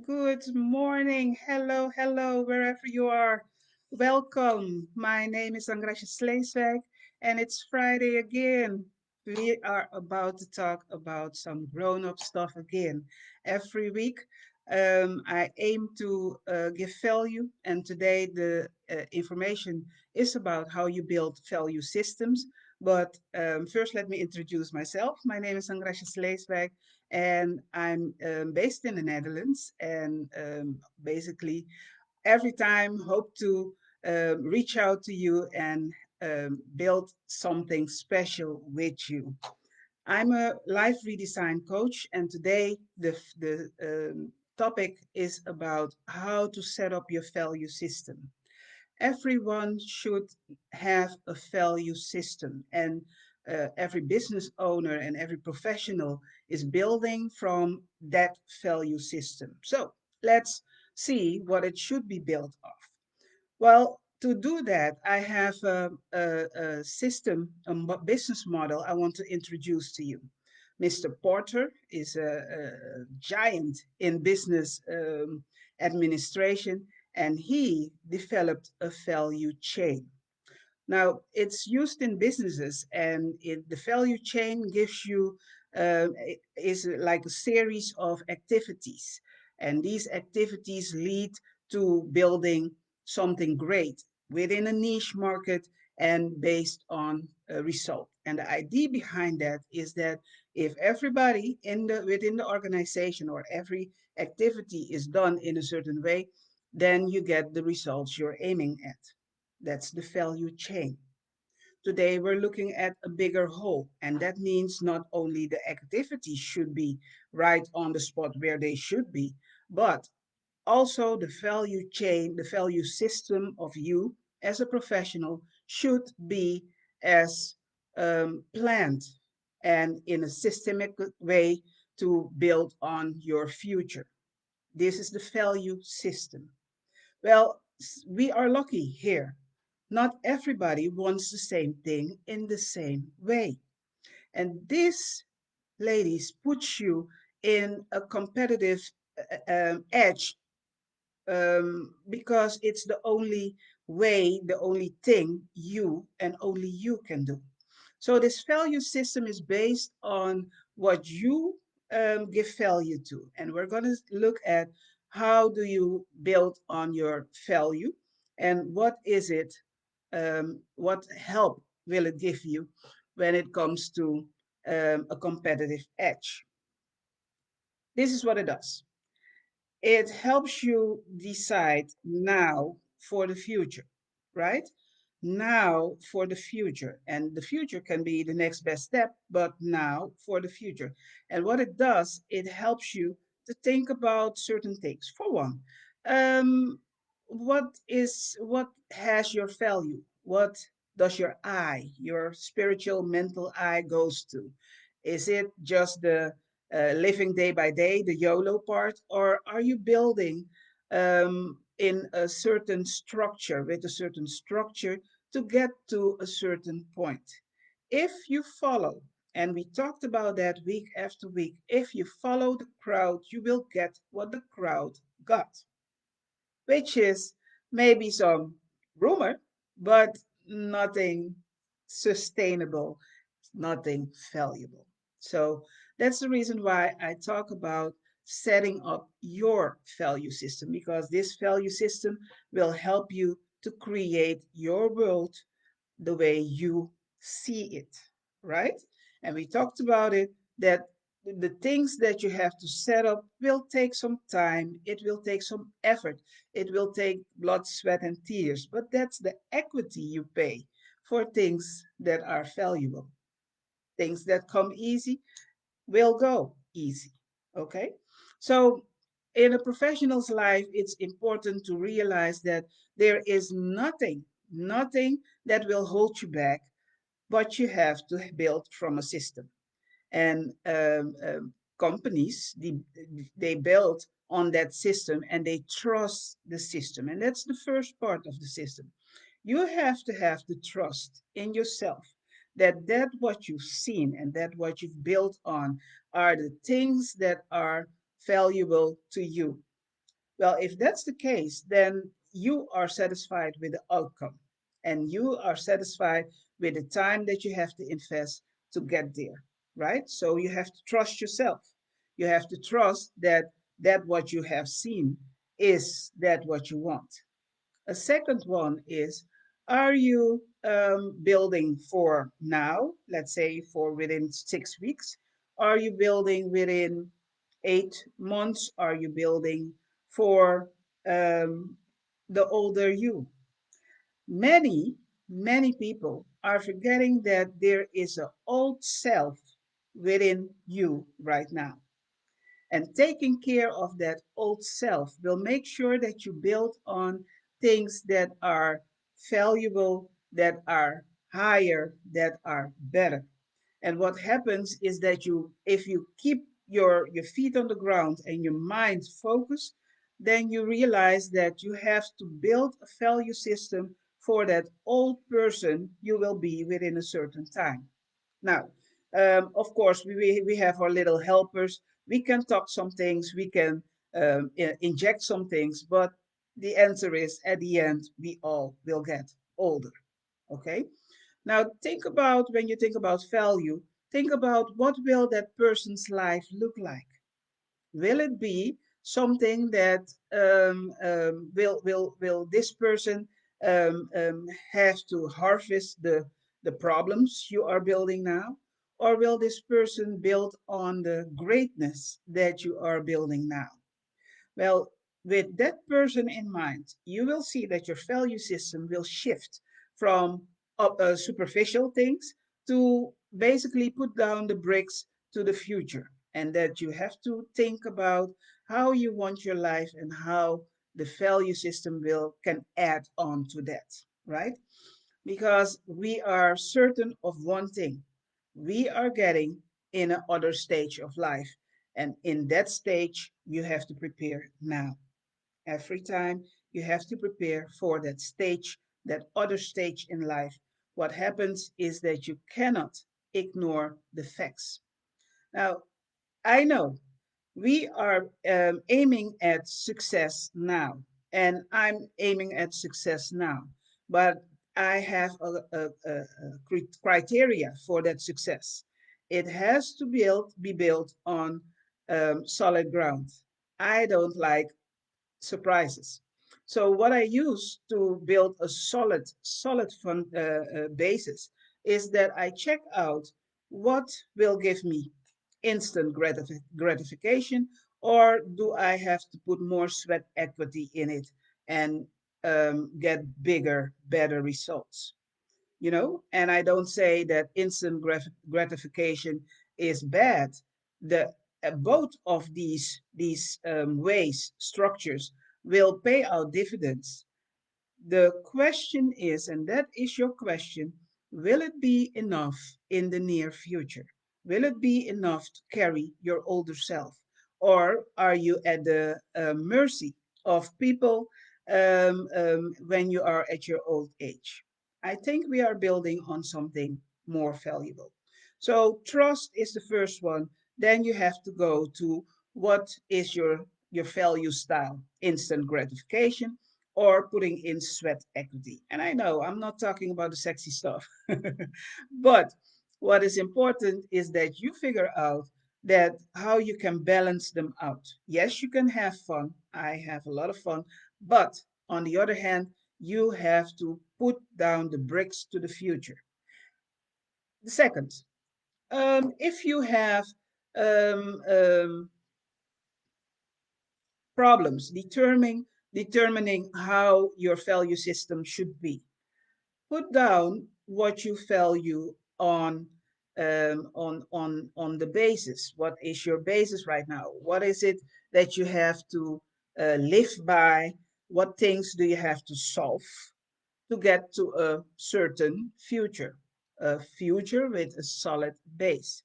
Good morning. Hello, hello, wherever you are. Welcome. My name is Engracia ESleeswijk, and it's Friday again. We are about to talk about some grown up stuff again. Every week, I aim to give value, and today the information is about how you build value systems. But first, let me introduce myself. My name is Engracia ESleeswijk, and I'm based in the Netherlands, and basically every time hope to reach out to you and build something special with you. I'm a life redesign coach, and today the topic is about how to set up your value system. Everyone should have a value system, and every business owner and every professional is building from that value system. So let's see what it should be built of. Well, to do that, I have a system, business model I want to introduce to you. Mr. Porter is a giant in business administration, and he developed a value chain. Now, it's used in businesses, and the value chain gives you is like a series of activities, and these activities lead to building something great within a niche market and based on a result. And the idea behind that is that if everybody within the organization or every activity is done in a certain way, then you get the results you're aiming at. That's the value chain. Today, we're looking at a bigger whole, and that means not only the activities should be right on the spot where they should be, but also the value chain, the value system of you as a professional should be as planned and in a systemic way to build on your future. This is the value system. Well, we are lucky here. Not everybody wants the same thing in the same way. And this, ladies, puts you in a competitive edge because it's the only way, the only thing you and only you can do. So this value system is based on what you give value to. And we're going to look at how do you build on your value and what is it, what help will it give you when it comes to a competitive edge. This is what it does. It helps you decide now for the future, right? Now for the future. And the future can be the next best step, but now for the future. And what it does, it helps you to think about certain things. For one, um, what has your value? What does your I, your spiritual mental I goes to? Is it just the living day by day, the YOLO part, or are you building in a certain structure, with a certain structure to get to a certain point? If you follow, and we talked about that week after week, if you follow the crowd, you will get what the crowd got, which is maybe some rumor, but nothing sustainable, nothing valuable. So that's the reason why I talk about setting up your value system, because this value system will help you to create your world the way you see it, right? And we talked about it that the things that you have to set up will take some time, it will take some effort, it will take blood, sweat, and tears, but that's the equity you pay for things that are valuable. Things that come easy will go easy. Okay? So, in a professional's life, it's important to realize that there is nothing that will hold you back, but you have to build from a system. And companies, they build on that system and they trust the system. And that's the first part of the system. You have to have the trust in yourself that what you've seen and that what you've built on are the things that are valuable to you. Well, if that's the case, then you are satisfied with the outcome and you are satisfied with the time that you have to invest to get there, right? So you have to trust yourself. You have to trust that what you have seen is that what you want. A second one is, are you building for now, let's say for within 6 weeks? Are you building within 8 months? Are you building for um, the older you? Many, many people are forgetting that there is an old self within you right now. And taking care of that old self will make sure that you build on things that are valuable, that are higher, that are better. And what happens is that if you keep your feet on the ground and your mind focused, then you realize that you have to build a value system for that old person you will be within a certain time. Now, of course, we have our little helpers. We can talk some things, we can inject some things, but the answer is at the end, we all will get older. Okay? Now, think about when you think about value, think about what will that person's life look like. Will it be something that will this person have to harvest the problems you are building now, or will this person build on the greatness that you are building now? Well, with that person in mind, you will see that your value system will shift from superficial things to basically put down the bricks to the future. And that you have to think about how you want your life and how the value system will can add on to that, right? Because we are certain of one thing. We are getting in another stage of life. And in that stage, you have to prepare now. Every time you have to prepare for that stage, that other stage in life. What happens is that you cannot ignore the facts. Now, I know we are aiming at success now, and I'm aiming at success now, but I have a criteria for that success. It has to be built on solid ground. I don't like surprises. So what I use to build a solid basis is that I check out what will give me instant gratification, or do I have to put more sweat equity in it and get bigger, better results? And I don't say that instant gratification is bad. The Both of these ways, structures, will pay out dividends. The question is, and that is your question, will it be enough in the near future? Will it be enough to carry your older self? Or are you at the mercy of people when you are at your old age? I think we are building on something more valuable. So trust is the first one. Then you have to go to what is your value style, instant gratification or putting in sweat equity. And I know I'm not talking about the sexy stuff, but what is important is that you figure out that how you can balance them out. Yes, you can have fun. I have a lot of fun, but on the other hand, you have to put down the bricks to the future. The second, if you have um, um, problems determining how your value system should be, put down what you value on the basis. What is your basis right now? What is it that you have to live by? What things do you have to solve to get to a certain future? A future with a solid base.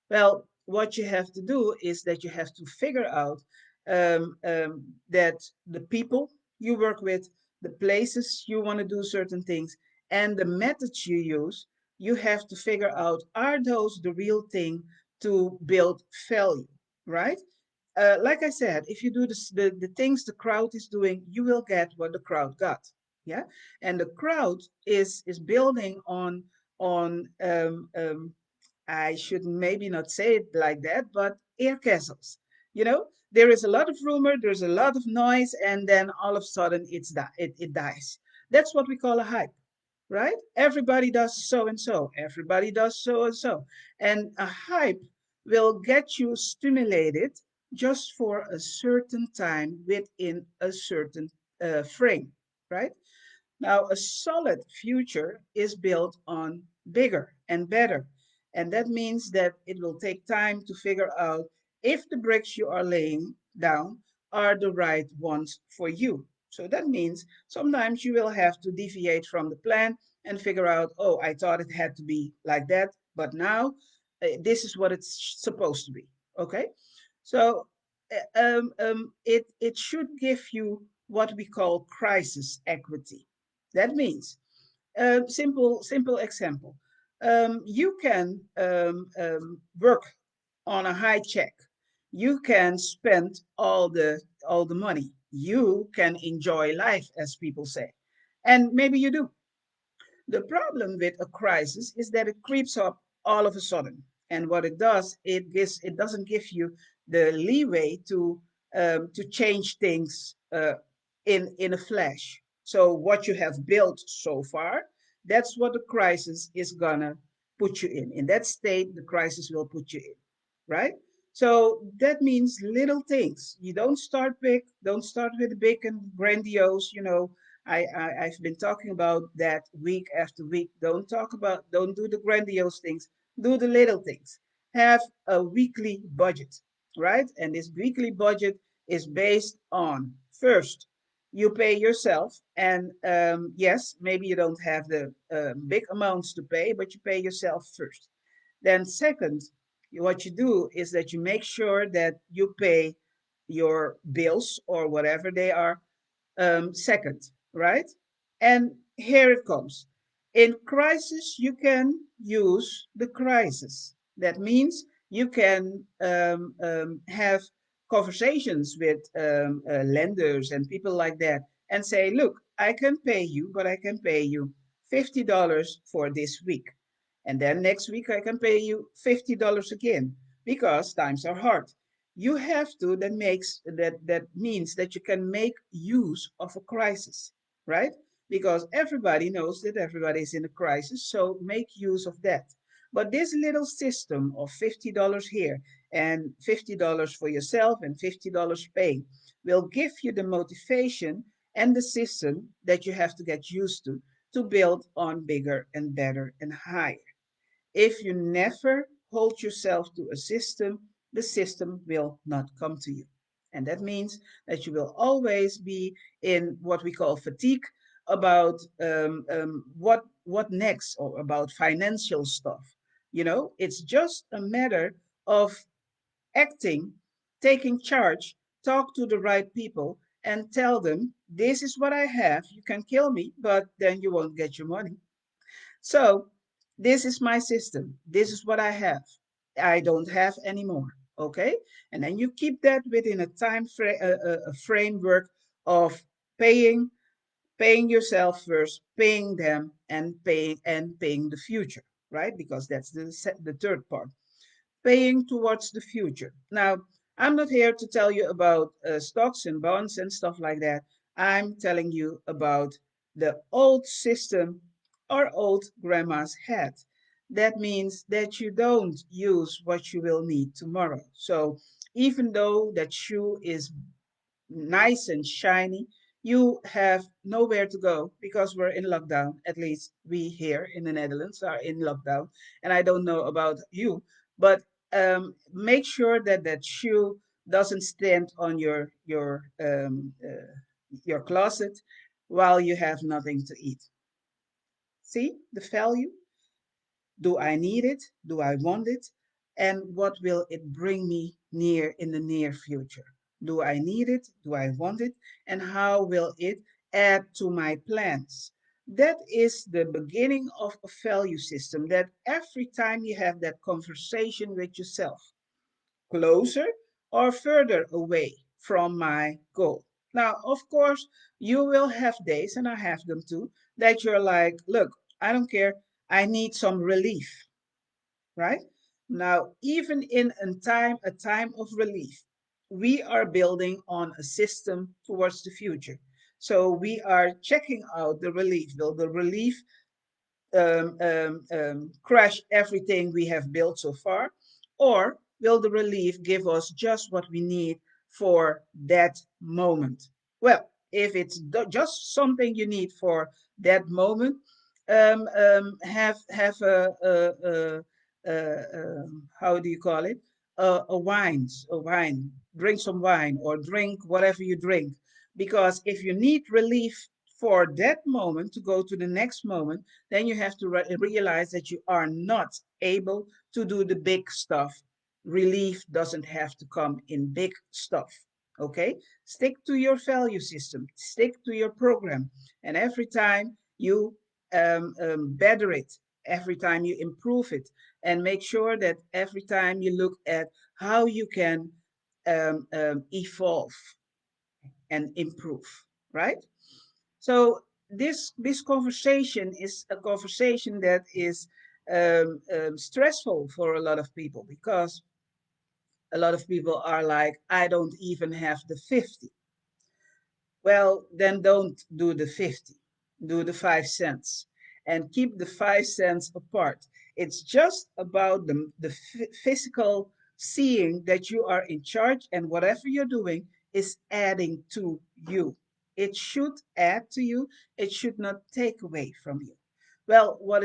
Well, what you have to do is that you have to figure out that the people you work with, the places you want to do certain things, and the methods you use, you have to figure out, are those the real thing to build value, right? like I said, if you do the things the crowd is doing, you will get what the crowd got. Yeah, and the crowd is building on I should maybe not say it like that, but air castles. You know, there is a lot of rumor, there's a lot of noise, and then all of a sudden it dies. That's what we call a hype, right? Everybody does so and so, everybody does so and so. And a hype will get you stimulated just for a certain time within a certain frame, right? Now, a solid future is built on bigger and better. And that means that it will take time to figure out if the bricks you are laying down are the right ones for you. So that means sometimes you will have to deviate from the plan and figure out, oh, I thought it had to be like that, but now this is what it's supposed to be. Okay? So it should give you what we call crisis equity. That means, simple example. You can work on a high check. You can spend all the money. You can enjoy life, as people say, and maybe you do. The problem with a crisis is that it creeps up all of a sudden, and what it does, it doesn't give you the leeway to change things in a flash. So what you have built so far, that's what the crisis is gonna put you in. In that state, the crisis will put you in, right? So that means little things. You don't start big. Don't start with big and grandiose. I've been talking about that week after week. Don't do the grandiose things. Do the little things. Have a weekly budget, right? And this weekly budget is based on first, you pay yourself. And yes, maybe you don't have the big amounts to pay, but you pay yourself first. Then, second, what you do is that you make sure that you pay your bills or whatever they are second, right? And here it comes. In crisis, you can use the crisis. That means you can have conversations with lenders and people like that and say, look, I can pay you, but I can pay you $50 for this week. And then next week, I can pay you $50 again because times are hard. You have to, that means that you can make use of a crisis, right? Because everybody knows that everybody is in a crisis, so make use of that. But this little system of $50 here and $50 for yourself and $50 pay will give you the motivation and the system that you have to get used to build on bigger and better and higher. If you never hold yourself to a system, the system will not come to you. And that means that you will always be in what we call fatigue about what next, or about financial stuff. It's just a matter of acting, taking charge, talk to the right people, and tell them, this is what I have. You can kill me, but then you won't get your money. So this is my system. This is what I have. I don't have anymore. Okay, and then you keep that within a time frame, a framework of paying, paying yourself first, paying them, and paying the future, right? Because that's the third part, paying towards the future. Now, I'm not here to tell you about stocks and bonds and stuff like that. I'm telling you about the old system our old grandmas had. That means that you don't use what you will need tomorrow. So even though that shoe is nice and shiny, you have nowhere to go because we're in lockdown. At least we here in the Netherlands are in lockdown. And I don't know about you, but make sure that that shoe doesn't stand on your closet while you have nothing to eat. See the value? Do I need it? Do I want it? And what will it bring me near in the near future? Do I need it? Do I want it? And how will it add to my plans? That is the beginning of a value system, that every time you have that conversation with yourself, closer or further away from my goal. Now, of course, you will have days, and I have them too, that you're like, look, I don't care, I need some relief, right? Now, even in a time of relief, we are building on a system towards the future. So we are checking out the relief. Will the relief crash everything we have built so far? Or will the relief give us just what we need for that moment? Well, if it's just something you need for that moment, have how do you call it? A wine. Drink some wine or drink whatever you drink. Because if you need relief for that moment to go to the next moment, then you have to realize that you are not able to do the big stuff. Relief doesn't have to come in big stuff. Okay? Stick to your value system, stick to your program. And every time you better it, every time you improve it, and make sure that every time you look at how you can evolve and improve, right? So this conversation is a conversation that is stressful for a lot of people, because a lot of people are like, I don't even have the 50. Well, then don't do the 50. Do the 5 cents and keep the 5 cents apart. It's just about the physical seeing that you are in charge, and whatever you're doing is adding to you. It should add to you, it should not take away from you. Well, what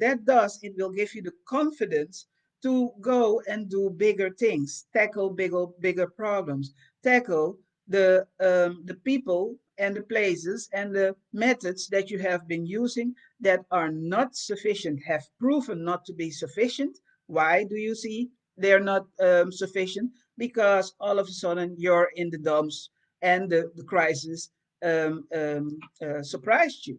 that does, it will give you the confidence to go and do bigger things, tackle bigger problems, tackle the people and the places and the methods that you have been using that are not sufficient, have proven not to be sufficient. Why do you see they're not sufficient? Because all of a sudden you're in the dumps, and the crisis surprised you.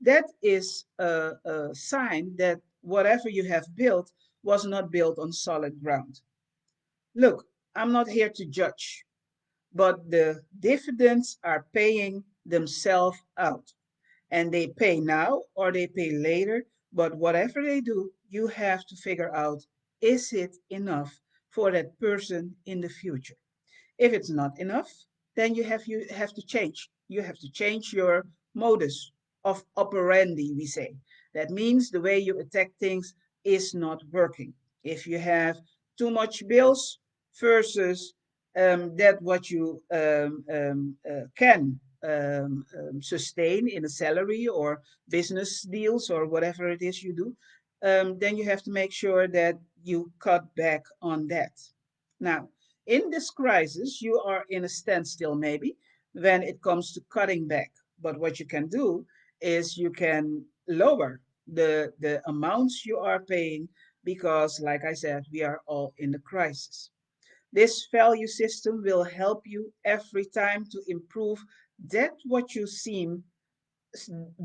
That is a sign that whatever you have built was not built on solid ground. Look, I'm not here to judge, but the dividends are paying themselves out. And they pay now or they pay later, but whatever they do, you have to figure out, is it enough for that person in the future? If it's not enough, then you have to change. You have to change your modus of operandi, we say. That means the way you attack things is not working. If you have too much bills versus that what you can sustain in a salary or business deals or whatever it is you do, then you have to make sure that you cut back on that. Now, in this crisis, you are in a standstill maybe when it comes to cutting back. But what you can do is you can lower the amounts you are paying, because, like I said, we are all in a crisis. This value system will help you every time to improve that what you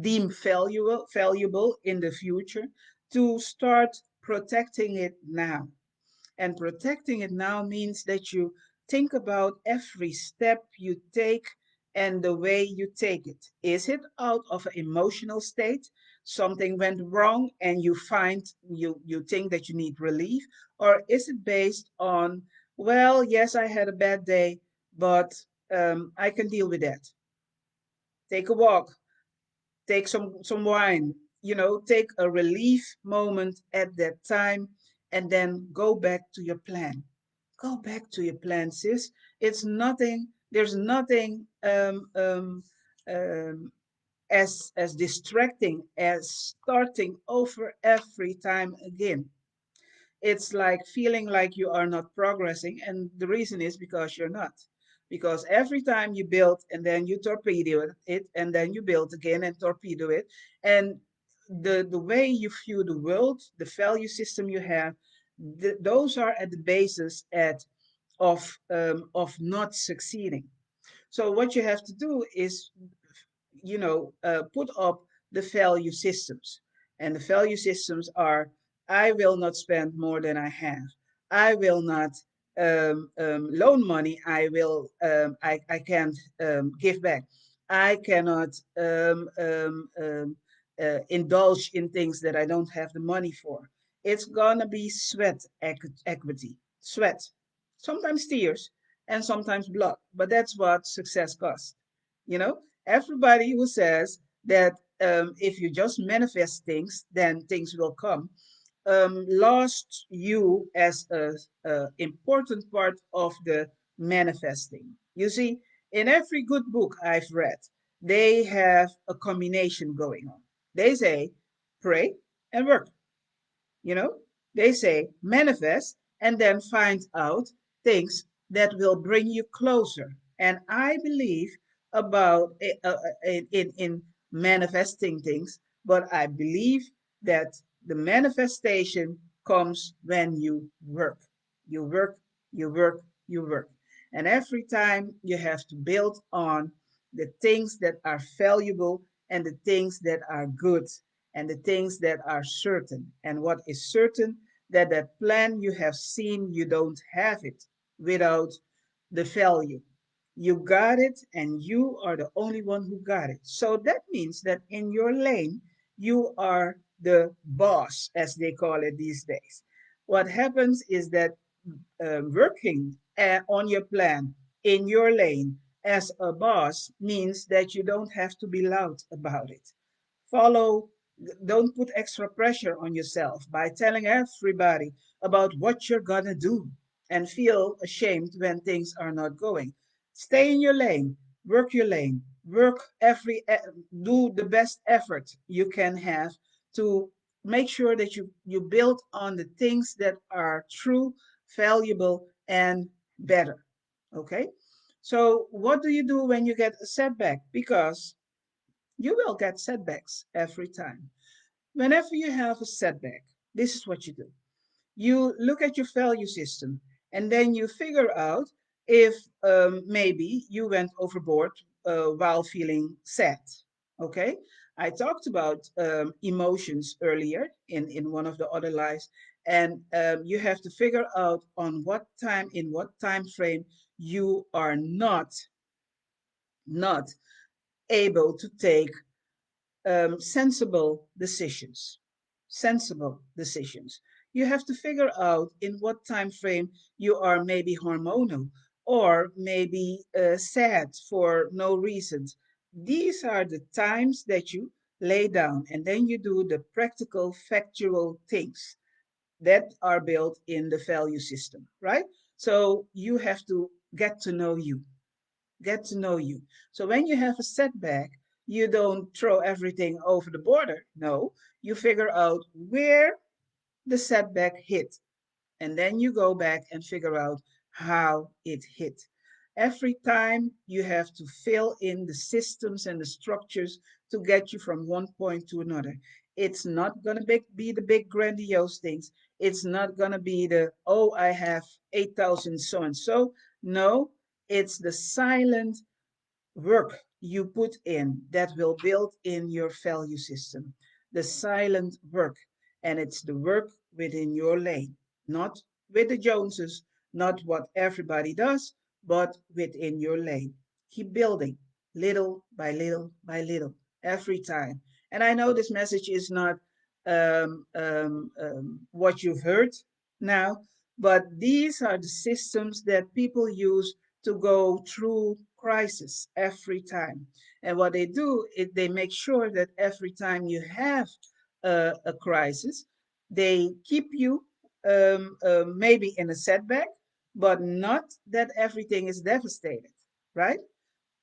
deem valuable in the future, to start protecting it now. And protecting it now means that you think about every step you take and the way you take it. Is it out of an emotional state? Something went wrong and you think that you need relief? Or is it based on, well, yes, I had a bad day, but I can deal with that. Take a walk, take some wine, take a relief moment at that time, and then go back to your plan. Go back to your plan, sis. It's nothing. There's nothing um, as distracting as starting over every time again. It's like feeling like you are not progressing, and the reason is because you're not. Because every time you build and then you torpedo it, and then you build again and torpedo it, and the way you view the world, the value system you have, those are at the basis of not succeeding. So what you have to do is, put up the value systems. And the value systems are, I will not spend more than I have. I will not loan money, I can't give back. I cannot indulge in things that I don't have the money for. It's gonna be equity, sweat, sometimes tears, and sometimes blood. But that's what success costs. You know, everybody who says that if you just manifest things, then things will come, lost you as a important part of the manifesting. You see, in every good book I've read, they have a combination going on. They say pray and work. You know, they say manifest and then find out things that will bring you closer. And I believe about in manifesting things, but I believe that the manifestation comes when you work. You work, you work, you work. And every time you have to build on the things that are valuable and the things that are good and the things that are certain. And what is certain, that that plan you have seen, you don't have it without the value. You got it, and you are the only one who got it. So that means that in your lane, you are the boss, as they call it these days. What happens is that working on your plan in your lane as a boss means that you don't have to be loud about it. Follow, don't put extra pressure on yourself by telling everybody about what you're gonna do and feel ashamed when things are not going. Stay in your lane, work do the best effort you can have to make sure that you build on the things that are true, valuable, and better. Okay? So, what do you do when you get a setback? Because you will get setbacks every time. Whenever you have a setback, this is what you do. You look at your value system and then you figure out if maybe you went overboard while feeling sad. Okay? I talked about emotions earlier in one of the other lives, and you have to figure out on what time, in what time frame you are not able to take sensible decisions. Sensible decisions. You have to figure out in what time frame you are maybe hormonal or maybe sad for no reasons. These are the times that you lay down and then you do the practical, factual things that are built in the value system, right? So you have to get to know you, get to know you. So when you have a setback, you don't throw everything over the border. No, you figure out where the setback hit. And then you go back and figure out how it hit. Every time you have to fill in the systems and the structures to get you from one point to another. It's not going to be the big grandiose things. It's not going to be the, oh, I have 8,000 so and so. No, it's the silent work you put in that will build in your value system. The silent work. And it's the work within your lane, not with the Joneses, not what everybody does, but within your lane. Keep building little by little by little every time. And I know this message is not what you've heard now, but these are the systems that people use to go through crisis every time. And what they do is they make sure that every time you have a crisis, they keep you maybe in a setback, but not that everything is devastated, right?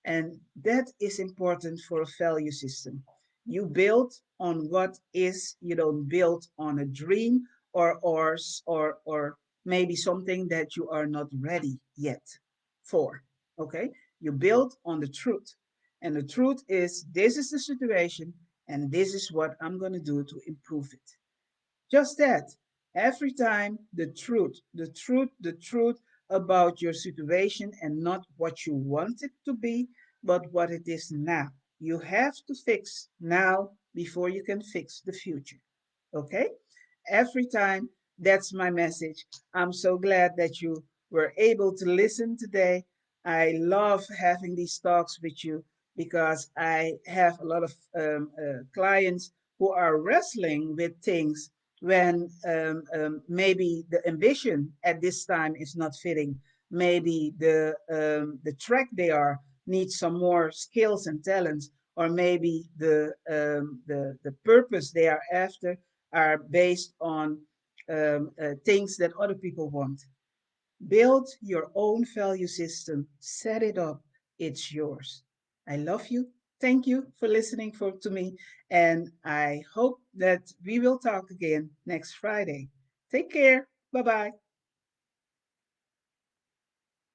And that is important for a value system. You build on what is, you don't build on a dream or maybe something that you are not ready yet for. Okay? You build on the truth. And the truth is this is the situation and this is what I'm going to do to improve it. Just that. Every time the truth about your situation and not what you want it to be, but what it is now. You have to fix now before you can fix the future. Okay? Every time, that's my message. I'm so glad that you were able to listen today. I love having these talks with you because I have a lot of clients who are wrestling with things when maybe the ambition at this time is not fitting. Maybe the track they are needs some more skills and talents, or maybe the purpose they are after are based on things that other people want. Build your own value system, set it up, it's yours. I love you. Thank you for listening to me, and I hope that we will talk again next Friday. Take care. Bye bye.